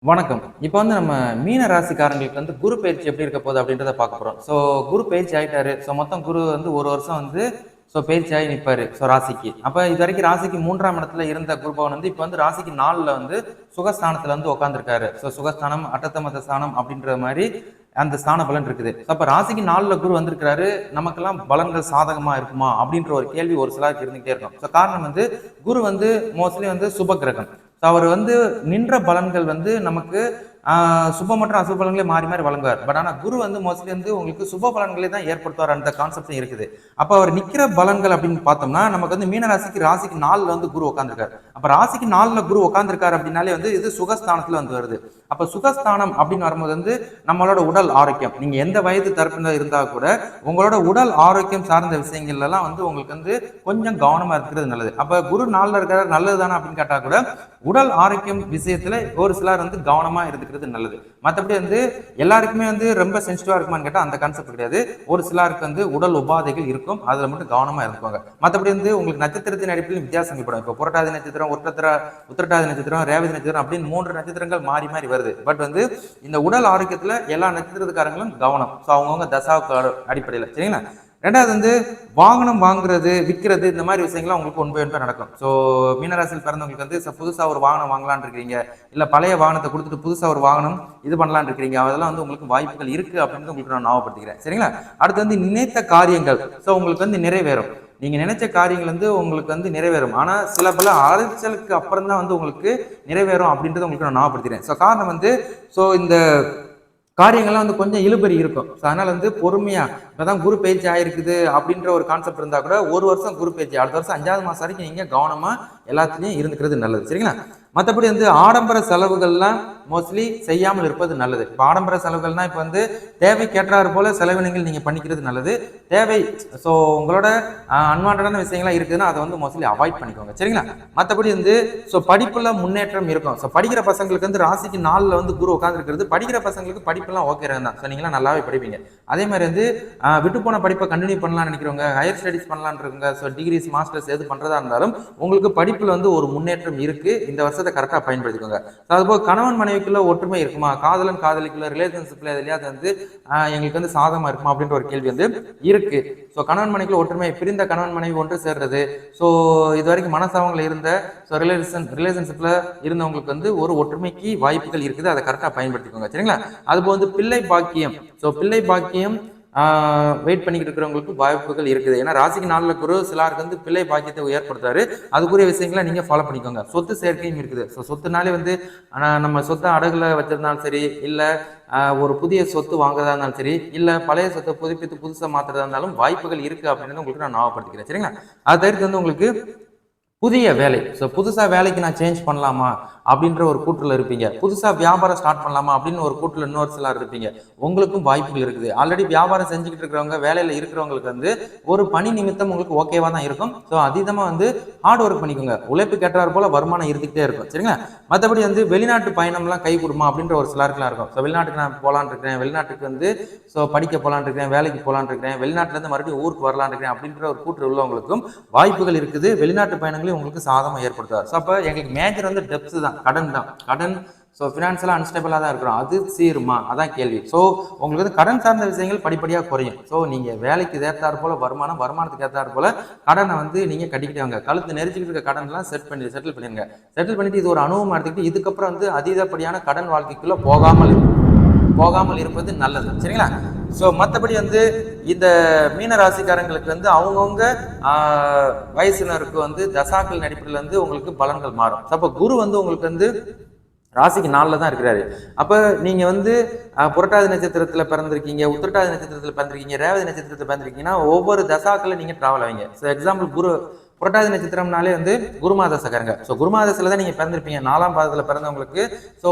வணக்கம். இப்போ வந்து நம்ம மீன ராசிக்காரங்களுக்கு வந்து குரு பயிற்சி எப்படி இருக்க போகுது அப்படின்றத பார்க்க போறோம். ஸோ குரு பயிற்சி ஆயிட்டாரு. ஸோ மொத்தம் குரு வந்து 1 வருஷம் வந்து பயிற்சி ஆகி நிப்பாரு. ராசிக்கு. அப்ப இதுவரைக்கும் ராசிக்கு 3ஆம் இடத்துல இருந்த குரு பகவான் வந்து இப்ப வந்து ராசிக்கு 4ல வந்து சுகஸ்தானத்துல வந்து உட்கார்ந்திருக்காரு. சுகஸ்தானம், அட்டத்தமத்த ஸ்தானம் அப்படின்ற மாரி அந்த ஸ்தான பலன் இருக்குது. அப்ப ராசிக்கு 4ல குரு வந்திருக்கிறாரு. நமக்கெல்லாம் பலன்கள் சாதகமா இருக்குமா அப்படின்ற ஒரு கேள்வி ஒரு சிலருக்கு இருந்துகிட்டே இருக்கும். காரணம் வந்து குரு வந்து மோஸ்ட்லி வந்து சுப கிரகம். அவர் வந்து நின்ற பலன்கள் வந்து நமக்கு சுப மற்றும் அசுப பலன்களே மாறி மாறி வழங்குவார். பட் ஆனால் குரு வந்து மோஸ்ட்லி வந்து உங்களுக்கு சுப பலன்களே தான் ஏற்படுத்துவார். அந்த கான்செப்டும் இருக்குது. அப்போ அவர் நிற்கிற பலன்கள் அப்படின்னு பார்த்தோம்னா நமக்கு வந்து மீன ராசிக்கு 4ல வந்து குரு உட்காந்துருக்காரு. அப்போ ராசிக்கு 4ல குரு உட்காந்துருக்காரு அப்படின்னாலே வந்து இது சுகஸ்தானத்துல வந்து வருது. அப்போ சுகஸ்தானம் அப்படின்னு வரும்போது வந்து நம்மளோட உடல் ஆரோக்கியம், நீங்க எந்த வயது தரப்புல இருந்தா கூட உங்களோட உடல் ஆரோக்கியம் சார்ந்த விஷயங்கள் எல்லாம் வந்து உங்களுக்கு வந்து கொஞ்சம் கவனமா இருக்கிறது நல்லது. அப்ப குரு 4ல இருக்கிற நல்லது தானே அப்படின்னு கேட்டா கூட உடல் ஆரோக்கியம் விஷயத்துல ஒரு சிலர் வந்து கவனமா இருக்கிறது நல்லது. மற்றபடி வந்து எல்லாருக்குமே வந்து ரொம்ப சென்சிட்டிவா இருக்குமான்னு கேட்டா அந்த கான்செப்ட் கிடையாது. ஒரு சிலருக்கு வந்து உடல் உபாதைகள் இருக்கும், அதுல மட்டும் கவனமா இருந்துக்கோங்க. மற்றபடி வந்து உங்களுக்கு நட்சத்திரத்தின் அடிப்படையில் வித்தியாசங்கள் படும். இப்போ புரட்டாதி நட்சத்திரம், உத்திரட்டாதி நட்சத்திரம், ரேவதி நட்சத்திரம் அப்படின்னு 3 நட்சத்திரங்கள் மாறி மாறி வருது. பட் வந்து இந்த உடல் ஆரோக்கியத்துல எல்லா நட்சத்திரத்துக்காரங்களும் கவனம். அவங்கவுங்க தசாவுக்கு அடிப்படையில் சரிங்களா. ரெண்டாவது வந்து வாகனம் வாங்குறது, விற்கிறது, இந்த மாதிரி விஷயங்கள்லாம் உங்களுக்கு ஒன் பை ஒன் நடக்கும். மீனராசியில் பிறந்தவங்களுக்கு வந்து புதுசாக ஒரு வாகனம் வாங்கலான்னு இருக்கிறீங்க, இல்லை பழைய வாகனத்தை கொடுத்துட்டு புதுசாக ஒரு வாகனம் இது பண்ணலான்னு இருக்கிறீங்க, அதெல்லாம் வந்து உங்களுக்கு வாய்ப்புகள் இருக்கு அப்படின்னு உங்களுக்கு நான் ஞாபகப்படுத்திக்கிறேன் சரிங்களா. அடுத்து வந்து நினைத்த காரியங்கள் உங்களுக்கு வந்து நிறைவேறும். நீங்க நினைச்ச காரியங்கள் வந்து உங்களுக்கு வந்து நிறைவேறும். ஆனா சில பல அலைச்சலுக்கு அப்புறம் தான் வந்து உங்களுக்கு நிறைவேறும் அப்படின்றத உங்களுக்கு நான் ஞாபகப்படுத்திக்கிறேன். காரணம் வந்து இந்த காரியங்கள்லாம் வந்து கொஞ்சம் இழுபறி இருக்கும். அதனால வந்து பொறுமையா இப்பதான் குரு பயிற்சி ஆயிருக்குது அப்படின்ற ஒரு கான்செப்ட் இருந்தா கூட 1 வருஷம் குரு பயிற்சி, அடுத்த வருஷம் 5வது மாசம் வரைக்கும் நீங்க கவனமா எல்லாத்துலயும் இருந்துக்கிறது நல்லது சரிங்களா. மற்றபடி வந்து ஆடம்பர செலவுகள்லாம் மோஸ்ட்லி செய்யாமல் இருப்பது நல்லது. இப்போ ஆடம்பர செலவுகள்னா இப்போ வந்து தேவைக்கேற்றாறு போல செலவினங்கள் நீங்க பண்ணிக்கிறது நல்லது. தேவை உங்களோட அன்வான்டான விஷயங்கள்லாம் இருக்குதுன்னா அதை வந்து மோஸ்ட்லி அவாய்ட் பண்ணிக்கோங்க சரிங்களா. மற்றபடி வந்து படிப்புல முன்னேற்றம் இருக்கும். படிக்கிற பசங்களுக்கு வந்து ராசிக்கு 4ல வந்து குரு உட்காந்துருக்கிறது, படிக்கிற பசங்களுக்கு படிப்பெல்லாம் ஓகே தான். நீங்களாம் நல்லாவே படிப்பீங்க. அதே மாதிரி வந்து விட்டு போன படிப்பை கண்டினியூ பண்ணலாம்னு நினைக்கிறவங்க, ஹையர் ஸ்டடிஸ் பண்ணலான்னு இருக்கவங்க, டிகிரிஸ் மாஸ்டர்ஸ் எது பண்றதா இருந்தாலும் உங்களுக்கு படிப்புல வந்து ஒரு முன்னேற்றம் இருக்கு. இந்த வருஷத்தை கரெக்டா பயன்படுத்திக்கோங்க. அதுபோக கணவன் மனைவிக்குள்ள ஒற்றுமை இருக்குமா, காதலன் காதலிக்குள்ள ரிலேஷன்ஷிப்ல எதுலையாவது வந்து எங்களுக்கு வந்து சாதகமா இருக்குமா அப்படின்ற ஒரு கேள்வி வந்து இருக்கு. கணவன் மனைவிக்குள்ள ஒற்றுமை, பிரிந்த கணவன் மனைவி ஒன்று சேர்றது, இது வரைக்கும் மனசாவங்களை இருந்த ரிலேஷன்ஷிப்ல இருந்தவங்களுக்கு வந்து ஒரு ஒற்றுமைக்கு வாய்ப்புகள் இருக்குது. அதை கரெக்டா பயன்படுத்திக்கோங்க சரிங்களா. அதுபோல் வந்து பிள்ளை பாக்கியம், பிள்ளை பாக்கியம் வெயிட் பண்ணிக்கிட்டு இருக்கிறவங்களுக்கு வாய்ப்புகள் இருக்குது. ஏன்னா ராசிக்கு 4ல குரு சிலருக்கு வந்து பிள்ளை பாக்கியத்தை ஏற்படுத்துறாரு. அதுக்குரிய விஷயங்களை நீங்க ஃபாலோ பண்ணிக்கோங்க. சொத்து சேர்க்கையும் இருக்குது. சொத்துனாலே வந்து நம்ம சொத்தை அடகுல வச்சிருந்தாலும் சரி, இல்ல ஒரு புதிய சொத்து வாங்குறதா இருந்தாலும் சரி, இல்ல பழைய சொத்தை புதுப்பித்து புதுசா மாத்துறதா இருந்தாலும் வாய்ப்புகள் இருக்கு அப்படின்னு உங்களுக்கு நான் ஞாபகப்படுத்திக்கிறேன் சரிங்களா. அதை தவிர்த்து வந்து உங்களுக்கு புதிய வேலை, புதுசா வேலைக்கு நான் சேஞ்ச் பண்ணலாமா அப்படின்ற ஒரு கூற்றுல இருப்பீங்க. புதுசா வியாபாரம் ஸ்டார்ட் பண்ணலாமா அப்படின்னு ஒரு கூற்றுல இன்னொரு சிலர் இருப்பீங்க. உங்களுக்கும் வாய்ப்புகள் இருக்குது. ஆல்ரெடி வியாபாரம் செஞ்சுக்கிட்டு இருக்கிறவங்க, வேலையில இருக்கிறவங்களுக்கு வந்து ஒரு பணி நிமித்தம் உங்களுக்கு ஓகேவா தான் இருக்கும். அதீதமா வந்து ஹார்ட் ஒர்க் பண்ணிக்கோங்க. உழைப்பு கேட்டார் போல வருமானம் இருந்துகிட்டே இருக்கும் சரிங்களா. மற்றபடி வந்து வெளிநாட்டு பயணம்லாம் கை கொடுமா அப்படின்ற ஒரு சிலருக்குலாம் இருக்கும். வெளிநாட்டுக்கு நான் போலான் இருக்கிறேன், வெளிநாட்டுக்கு வந்து படிக்க போலான் இருக்கிறேன், வேலைக்கு போலான் இருக்கிறேன், வெளிநாட்டுல இருந்து மறுபடியும் ஊருக்கு வரலான் இருக்கிறேன் அப்படின்ற ஒரு கூற்று உள்ளவங்களுக்கும் வாய்ப்புகள் இருக்குது. வெளிநாட்டு பயணங்களையும் உங்களுக்கு சாதகம் ஏற்படுத்தார். அப்போ எங்களுக்கு மேஜர் வந்து டெப்ஸ் தான், கடன் தான். கடன் ஃபினான்ஷியலாக அன்ஸ்டேபிளாக தான் இருக்கிறோம். அது சீருமா, அதான் கேள்வி. உங்களுக்கு வந்து கடன் சார்ந்த விஷயங்கள் படிப்படியாக குறையும். நீங்கள் வேலைக்கு ஏற்றாறு போல வருமானத்துக்கு ஏற்றாறு போல கடனை வந்து நீங்கள் கட்டிக்கிட்டே வாங்க. கழுத்து நெரிச்சிக்கிட்டு இருக்க கடன்லாம் செட்டில் பண்ணிடுங்க. செட்டில் பண்ணிட்டு இது ஒரு அனுபவம் எடுத்துக்கிட்டு இதுக்கப்புறம் வந்து அதீதப்படியான கடன் வாழ்க்கைக்குள்ள போகாமல் இருப்பது நல்லது சரிங்களா. மற்றபடி வந்து இந்த மீன ராசிக்காரங்களுக்கு வந்து அவங்கவுங்க வயசினருக்கு வந்து தசாக்கள் அடிப்படையில் வந்து உங்களுக்கு பலன்கள் மாறும். அப்போ குரு வந்து உங்களுக்கு வந்து ராசிக்கு 4ல தான் இருக்கிறாரு. அப்ப நீங்க வந்து புரட்டாதி நட்சத்திரத்துல பிறந்திருக்கீங்க, உத்திரட்டாதி நட்சத்திரத்துல பிறந்திருக்கீங்க, ரேவதி நட்சத்திரத்துல பிறந்திருக்கீங்கன்னா ஒவ்வொரு தசாக்களை நீங்க டிராவல் ஆவீங்க. எக்ஸாம்பிள் குரு புரட்டாதி நட்சத்திரம்னாலே வந்து குருமாதசக்காரங்க. குருமாதசில தான் நீங்க பிறந்திருப்பீங்க. 4ஆம் பாதத்துல பிறந்தவங்களுக்கு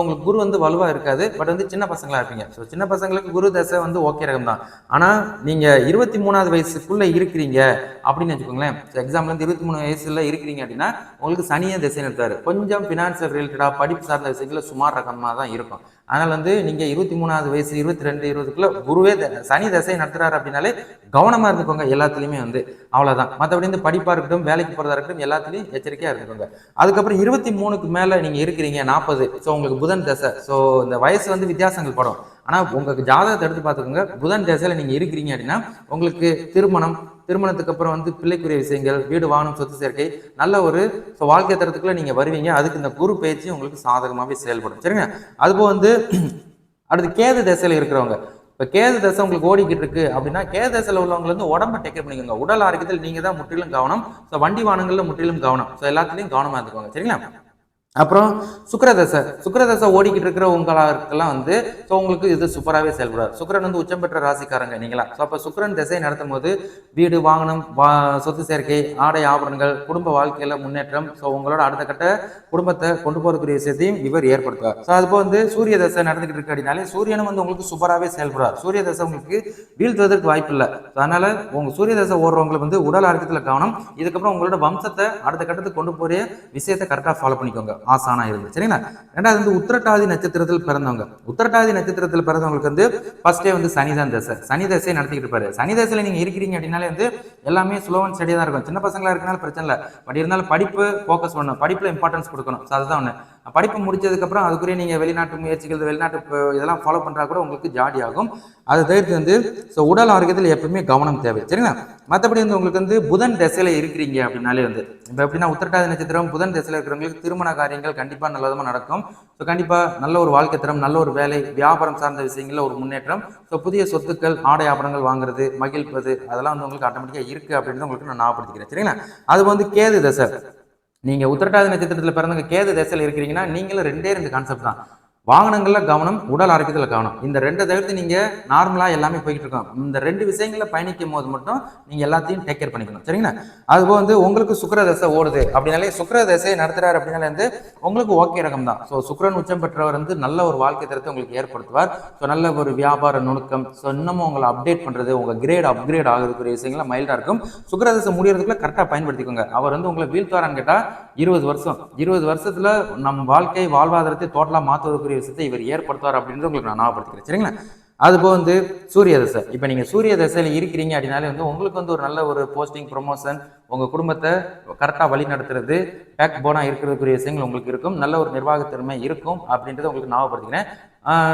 உங்களுக்கு குரு வந்து வலுவா இருக்காது. பட் வந்து சின்ன பசங்களா இருப்பீங்க. சின்ன பசங்களுக்கு குரு தசை வந்து ஓகே ரகம் தான். ஆனா நீங்க 23வது வயசுக்குள்ள இருக்கிறீங்க அப்படின்னு வச்சுக்கோங்களேன். எக்ஸாம்பிள் வந்து 23 வயசுல இருக்கிறீங்க அப்படின்னா உங்களுக்கு சனியை திசை நடத்தாரு. கொஞ்சம் பினான்சியல் ரிலேட்டடா படிப்பு சார்ந்த விஷயங்கள சுமார் ரகமா தான் இருக்கும். அதனால வந்து நீங்க 23வது வயசு 22 20க்குள்ள குருவே சனி தசை நடத்துறாரு அப்படின்னாலே கவனமா இருந்துக்கோங்க எல்லாத்துலயுமே வந்து. அவ்வளவுதான். மற்றபடி இந்த படிப்பா இருக்கட்டும், வேலை வேலைக்கு போறதா இருக்கட்டும் எல்லாத்துலயும் எச்சரிக்கையா இருந்துக்கோங்க. அதுக்கப்புறம் 23க்கு மேல நீங்க இருக்கிறீங்க 40, ஸோ உங்களுக்கு புதன் தசை. ஸோ இந்த வயசு வந்து வித்தியாசங்கள் படும். ஆனா உங்களுக்கு ஜாதகத்தை எடுத்து பார்த்துக்கோங்க. புதன் தசையில நீங்க இருக்கிறீங்க அப்படின்னா உங்களுக்கு திருமணத்துக்கு அப்புறம் வந்து பிள்ளைக்குரிய விஷயங்கள், வீடு வாகனம் சொத்து சேர்க்கை, நல்ல ஒரு வாழ்க்கை தரத்துக்குள்ள நீங்க வருவீங்க. அதுக்கு இந்த குரு பயிற்சி உங்களுக்கு சாதகமாகவே செயல்படும். சரிங்க. அதுபோல் வந்து அடுத்து கேது தசையில இருக்கிறவங்க, இப்போ கேது தசை உங்களுக்கு ஓடிக்கிட்டு இருக்கு அப்படின்னா கேது தசையில் உள்ளவங்க வந்து உடம்பை டேக்கர் பண்ணிக்கோங்க. உடல் ஆரோக்கியத்தில் நீங்க தான் முற்றிலும் கவனம். ஸோ வண்டி வாகனங்கள்ல முற்றிலும் கவனம். ஸோ எல்லாத்துலேயும் கவனமா இருந்துக்கோங்க. சரிங்களா. அப்புறம் சுக்கிரதசை ஓடிக்கிட்டு இருக்கிற உங்களுக்கெல்லாம் வந்து ஸோ உங்களுக்கு இது சூப்பராகவே செயல்படாது. சுக்கிரன் வந்து உச்சம் பெற்ற ராசிக்காரங்க நீங்களா. ஸோ அப்போ சுக்கிரன் திசை நடத்தும் போது வீடு வாகனம் சொத்து சேர்க்கை, ஆடை ஆபரணங்கள், குடும்ப வாழ்க்கையில முன்னேற்றம், ஸோ உங்களோட அடுத்த கட்ட குடும்பத்தை கொண்டு போறதுக்குரிய விஷயத்தையும் இவர் ஏற்படுத்துவார். ஸோ அதுபோல் வந்து சூரிய தசை நடந்துகிட்டு இருக்கு அப்படின்னாலே சூரியனும் வந்து உங்களுக்கு சூப்பராகவே செயல்படுவார். சூரிய தசை உங்களுக்கு வீழ்த்துவதற்கு வாய்ப்பு இல்லை. அதனால உங்க சூரிய தசை ஓடுறவங்களுக்கு வந்து உடல் ஆரோக்கியத்தில் கவனம். இதுக்கப்புறம் உங்களோட வம்சத்தை அடுத்த கட்டத்துக்கு கொண்டு போற விஷயத்தை கரெக்டாக ஃபாலோ பண்ணிக்கோங்க. ஆசானா இருந்து. சரிங்களா. ரெண்டாவது வந்து உத்திரட்டாதி நட்சத்திரத்தில் பிறந்தவங்க. உத்திரட்டாதி நட்சத்திரத்தில் பிறந்தவங்களுக்கு வந்து ஃபர்ஸ்டே வந்து சனிதான் தசை. சனி தசையை நடத்திக்கிட்டு இருப்பாரு. சனி தசையில நீங்க இருக்கிறீங்க அப்படின்னாலே வந்து எல்லாமே ஸ்லோ அண்ட் ஸ்டடியா தான் இருக்கும். சின்ன பசங்களா இருக்கனால பிரச்சனை இல்லை. பட் இருந்தாலும் படிப்பு ஃபோக்கஸ் பண்ணணும். படிப்புல இம்பார்ட்டன்ஸ் கொடுக்கணும். அதுதான் ஒண்ணு. படிப்பு முடிச்சதுக்கு அப்புறம் அதுக்குரிய நீங்க வெளிநாட்டு முயற்சிகள், வெளிநாட்டு இதெல்லாம் ஃபாலோ பண்றா கூட உங்களுக்கு ஜாடி ஆகும். அதை தவிர்த்து வந்து உடல் ஆரோக்கியத்தில் எப்பவுமே கவனம் தேவை. சரிங்களா. மற்றபடி வந்து உங்களுக்கு வந்து புதன் திசையில இருக்கிறீங்க அப்படின்னாலே வந்து இப்போ எப்படின்னா உத்திரட்டாதி நட்சத்திரம் புதன் திசையில இருக்கிறவங்களுக்கு திருமண காரியங்கள் கண்டிப்பா நல்லதமா நடக்கும். ஸோ கண்டிப்பா நல்ல ஒரு வாழ்க்கை தரம், நல்ல ஒரு வேலை, வியாபாரம் சார்ந்த விஷயங்கள்ல ஒரு முன்னேற்றம், ஸோ புதிய சொத்துக்கள், ஆடை ஆபரணங்கள் வாங்குறது, மகிழ்வது, அதெல்லாம் வந்து உங்களுக்கு ஆட்டோமேட்டிக்கா இருக்கு அப்படின்னு உங்களுக்கு நான் ஞாபகப்படுத்திக்கிறேன். சரிங்களா. அது வந்து கேது தசை. நீங்க உத்திரட்டாதி நட்சத்திரத்தில் பிறந்தவங்க கேது தசையில் இருக்கிறீங்கன்னா நீங்களும் ரெண்டு கான்செப்ட் தான். வாகனங்கள்ல கவனம், உடல் ஆரோக்கியத்துல கவனம். இந்த ரெண்டை தவிர்த்து நீங்க நார்மலா எல்லாமே போய்கிட்டு இருக்கோம். இந்த ரெண்டு விஷயங்கள பயணிக்கும் போது மட்டும் நீங்க எல்லாத்தையும் டேக் கேர் பண்ணிக்கணும். சரிங்களா. அதுபோல் வந்து உங்களுக்கு சுக்கிர தசை ஓடுது அப்படின்னாலே சுக்கிர தசையை நடத்துறாரு அப்படின்னாலே வந்து உங்களுக்கு ஓகே ரகம் தான். ஸோ சுக்கிரன் உச்சம் பெற்றவர் வந்து நல்ல ஒரு வாழ்க்கை தரத்தை உங்களுக்கு ஏற்படுத்துவார். ஸோ நல்ல ஒரு வியாபார நுணுக்கம், ஸோ இன்னமும் உங்களை அப்டேட் பண்றது, உங்க கிரேட் அப்கிரேட் ஆகுறதுக்குரிய விஷயங்கள்லாம் மைல்டா இருக்கும். சுக்கிர தசை முடியறதுக்குள்ள கரெக்டாக பயன்படுத்திக்கோங்க. அவர் வந்து உங்களை வீழ்த்துவாரான்னு கேட்டா 20 வருஷத்துல நம்ம வாழ்க்கை வாழ்வாதாரத்தை டோட்டலா மாற்றுவதற்கு விஷயத்தை இவர் ஏற்படுத்துவார் அப்படின்றது உங்களுக்கு நான் ஞாபகப்படுத்திக்கிறேன். சரிங்களா. அதுபோல் வந்து சூரிய தசை. இப்போ நீங்க சூரிய தசையில இருக்கிறீங்க அப்படின்னாலே வந்து உங்களுக்கு வந்து ஒரு நல்ல ஒரு போஸ்டிங், ப்ரொமோஷன், உங்க குடும்பத்தை கரெக்டாக வழி நடத்துறது, பேக் போனா இருக்கிறதுக்குரிய விஷயங்கள் உங்களுக்கு இருக்கும். நல்ல ஒரு நிர்வாகத்திறமை இருக்கும் அப்படின்றத உங்களுக்கு ஞாபகப்படுத்திக்கிறேன்.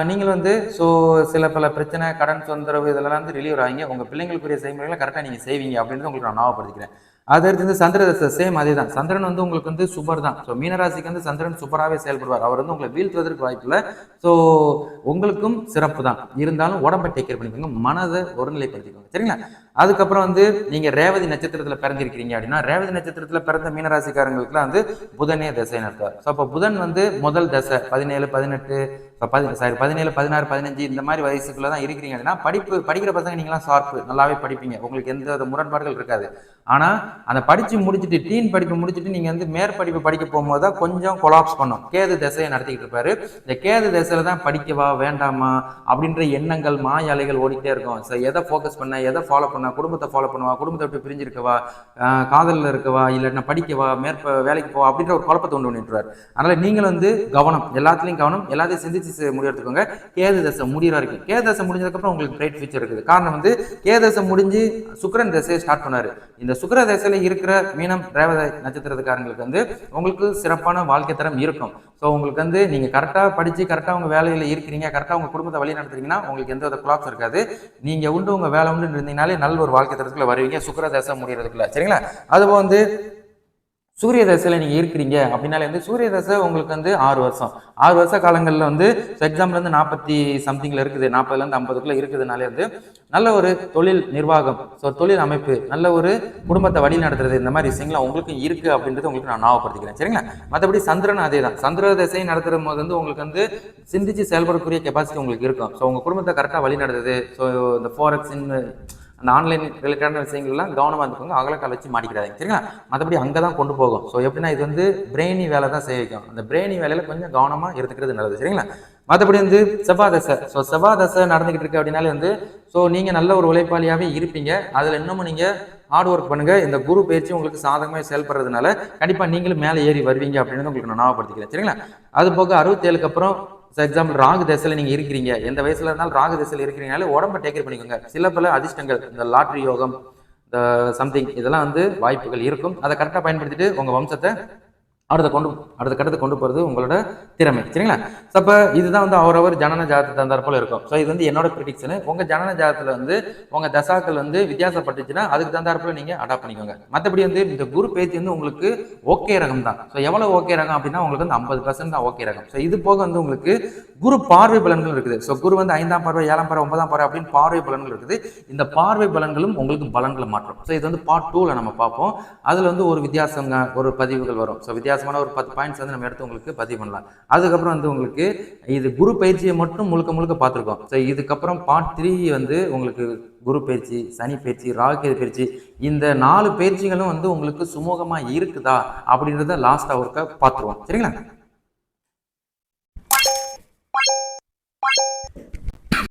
நீங்கள் வந்து சில பல பிரச்சனை, கடன் தொந்தரவு இதெல்லாம் வந்து ரிலீவ் ஆகிங்க. உங்க பிள்ளைங்களுக்குரிய செய்முறைகளை கரெக்டாக நீங்க செய்வீங்க அப்படின்றத உங்களுக்கு நான் ஞாபகப்படுத்திக்கிறேன். அதற்கு வந்து சந்திர தசை சேம் அதே தான். சந்திரன் வந்து உங்களுக்கு வந்து சூப்பர் தான். ஸோ மீனராசிக்கு வந்து சந்திரன் சூப்பராகவே செயல்படுவார். அவர் வந்து உங்களை வீழ்த்துவதற்கு வாய்ப்பு இல்லை. ஸோ உங்களுக்கும் சிறப்பு தான். இருந்தாலும் உடம்பை டேக் கேர் பண்ணிக்கோங்க, மனதை ஒருநிலைப்படுத்திக்கோங்க. சரிங்களா. அதுக்கப்புறம் வந்து நீங்க ரேவதி நட்சத்திரத்தில் பிறந்திருக்கிறீங்க அப்படின்னா ரேவதி நட்சத்திரத்தில் பிறந்த மீனராசிக்காரங்களுக்குலாம் வந்து புதனே தசை நடத்துவார். ஸோ அப்போ புதன் வந்து முதல் தசை 17, 18, 17, 16, 15 இந்த மாதிரி வயசுக்குள்ள தான் இருக்கிறீங்க அப்படின்னா படிக்கிற பசங்க நீங்களாம் ஷார்ப்பு, நல்லாவே படிப்பீங்க. உங்களுக்கு எந்த முரண்பாடுகள் இருக்காது. ஆனா அந்த படிச்சு முடிச்சுட்டு டீன் படிப்பு முடிச்சுட்டு நீங்க வந்து மேற்படிப்பு படிக்க போகும்போது தான் கொஞ்சம் கொலாப்ஸ் பண்ணும். கேது தசையை நடத்திக்கிட்டு இருப்பாரு. இந்த கேது தசையில தான் படிக்கவா வேண்டாமா அப்படின்ற எண்ணங்கள், மாய அலைகள் ஓடிக்கிட்டே இருக்கும். ஸோ எதை ஃபோக்கஸ் பண்ண, எதை ஃபாலோ பண்ண, குடும்பத்தை ஃபாலோ பண்ணுவா, குடும்பத்தை விட்டு பிரிஞ்சிருக்கவா, காதலில் இருக்கவா, இல்லைன்னா படிக்கவா, வேலைக்கு போவா அப்படின்ற ஒரு குழப்பத்தை உண்டு பண்ணிட்டுருவார். அதனால நீங்கள் வந்து கவனம், எல்லாத்துலையும் கவனம், எல்லாத்தையும் சிந்திச்சு முடியறதுக்கோங்க. கேது தசை முடிகிற வரைக்கும். கேது தசை முடிஞ்சதுக்கப்புறம் உங்களுக்கு பிரைட் ஃபியூச்சர் இருக்குது. காரணம் வந்து கேது தசை முடிஞ்சு சுக்கிரன் தசையை ஸ்டார்ட் பண்ணாரு. இந்த சுக்கிர தசையில இருக்கிற மீனம் ரேவதி நட்சத்திரத்துக்காரங்களுக்கு வந்து உங்களுக்கு சிறப்பான வாழ்க்கை தரம் இருக்கும். ஸோ உங்களுக்கு வந்து நீங்க கரெக்டா படிச்சு கரெக்டா உங்க வேலையில இருக்கிறீங்க, கரெக்டா உங்க குடும்பத்தை வழி நடத்துறீங்கன்னா உங்களுக்கு எந்த வித குழப்பம் இருக்காது. நீங்க உண்டு உங்க வேலை உண்டு இருந்தீங்கனாலே நல்ல ஒரு வாழ்க்கை தரத்துக்குள்ள வருவீங்க சுக்கிர தசை முடியறதுக்குள்ள. சரிங்களா. அதுபோல் வந்து சூரிய தசையில் நீங்கள் இருக்கிறீங்க அப்படின்னாலே வந்து சூரிய தசை உங்களுக்கு வந்து 6 வருஷ காலங்களில் வந்து எக்ஸாம்பிள் வந்து 40 சம்திங்கில் இருக்குது, 40லேருந்து 50க்குள்ளே இருக்குதுனாலே வந்து நல்ல ஒரு தொழில் நிர்வாகம், தொழில் அமைப்பு, நல்ல ஒரு குடும்பத்தை வழி நடத்துறது, இந்த மாதிரி விஷயங்கள் உங்களுக்கும் இருக்குது அப்படின்றது உங்களுக்கு நான் ஞாபகப்படுத்திக்கிறேன். சரிங்களா. மற்றபடி சந்திரன் அதே தான். சந்திர தசை நடத்துகிற போது வந்து உங்களுக்கு வந்து சிந்திச்சு செயல்படக்கூடிய கெப்பாசிட்டி உங்களுக்கு இருக்கும். ஸோ உங்கள் குடும்பத்தை கரெக்டாக வழி நடத்துது. ஸோ இந்த ஃபாரெக்ஸ் அந்த ஆன்லைன் ரிலேட்டடான விஷயங்கள்லாம் கவனமாக இருந்துக்கோங்க. அகலக்கால் வச்சு மாட்டிக்கிறாங்க. சரிங்களா. மற்றபடி அங்கே தான் கொண்டு போகும். ஸோ எப்படின்னா இது வந்து பிரெயினி வேலை தான் செய்ய வைக்கும். அந்த பிரெயினி வேலையில் கொஞ்சம் கவனமாக எடுத்துக்கிறது நல்லது. சரிங்களா. மற்றபடி வந்து செவ்வாய் தசை. செவ்வாய் தசை நடந்துகிட்டு இருக்கு அப்படின்னாலே வந்து நீங்கள் நல்ல ஒரு உழைப்பாளியாகவே இருப்பீங்க. அதில் இன்னமும் நீங்கள் ஹார்ட் ஒர்க் பண்ணுங்க. இந்த குரு பயிற்சி உங்களுக்கு சாதகமாக செயல்படுறதுனால கண்டிப்பாக நீங்களும் மேலே ஏறி வருவீங்க அப்படின்னு உங்களுக்கு நான் ஞாபகப்படுத்திக்கிறேன். சரிங்களா. அது போக 67க்கு அப்புறம் எக்ஸாம்பிள் ராகு தசையில நீங்க இருக்கிறீங்க, எந்த வயசுல இருந்தாலும் ராகு தசையில இருக்கிறீங்கனாலே உடம்பை டேக் கேர் பண்ணிக்கோங்க. சில பல அதிர்ஷ்டங்கள், இந்த லாட்ரி யோகம், இந்த சம்திங் இதெல்லாம் வந்து வாய்ப்புகள் இருக்கும். அதை கரெக்டாக பயன்படுத்திட்டு உங்கள் வம்சத்தை அடுத்த கட்டத்தை கொண்டு போகிறது உங்களோட திறமை. சரிங்களா? ஸோ அப்போ இதுதான் வந்து அவரவர் ஜனன ஜாதகத்தை தகுந்தாற்போல் இருக்கும். ஸோ இது வந்து என்னோட ப்ரிடிக்ஷனு. உங்கள் ஜனன ஜாதகத்தில் வந்து உங்கள் தசாக்கள் வந்து வித்தியாசப்பட்டுச்சுன்னா அதுக்கு தகுந்தாற்போல் நீங்கள் அடாப்ட் பண்ணிக்கோங்க. மற்றபடி வந்து இந்த குரு பேச்சு வந்து உங்களுக்கு ஓகே ரகம் தான். ஸோ எவ்வளோ ஓகே ரகம் அப்படின்னா உங்களுக்கு வந்து 50% தான் ஓகே ரகம். ஸோ இது போக வந்து உங்களுக்கு குரு பார்வை பலன்கள் இருக்குது. ஸோ குரு வந்து 5ஆம் பார்வை, 7ஆம் பார்வை, 9ஆம் பார்வை அப்படின்னு பார்வை பலன்கள் இருக்குது. இந்த பார்வை பலன்களும் உங்களுக்கு பலன்களை மாற்றும். ஸோ இது வந்து பார்ட் 2ல நம்ம பார்ப்போம். அதில் வந்து ஒரு வித்தியாசங்க ஒரு பதிவுகள் வரும். ஸோ வித்தியாசமான ஒரு 10 பாயிண்ட்ஸ் வந்து நம்ம எடுத்து உங்களுக்கு பதிவு பண்ணலாம். அதுக்கப்புறம் வந்து உங்களுக்கு இது குரு பயிற்சியை மட்டும் முழுக்க முழுக்க பார்த்துருக்கோம். ஸோ இதுக்கப்புறம் பார்ட் 3 வந்து உங்களுக்கு குரு பயிற்சி, சனி பயிற்சி, ராகு பயிற்சி, இந்த 4 பயிற்சிகளும் வந்து உங்களுக்கு சுமூகமாக இருக்குதா அப்படின்றத லாஸ்ட்டாக ஒருக்க பார்த்துருவோம். சரிங்களா?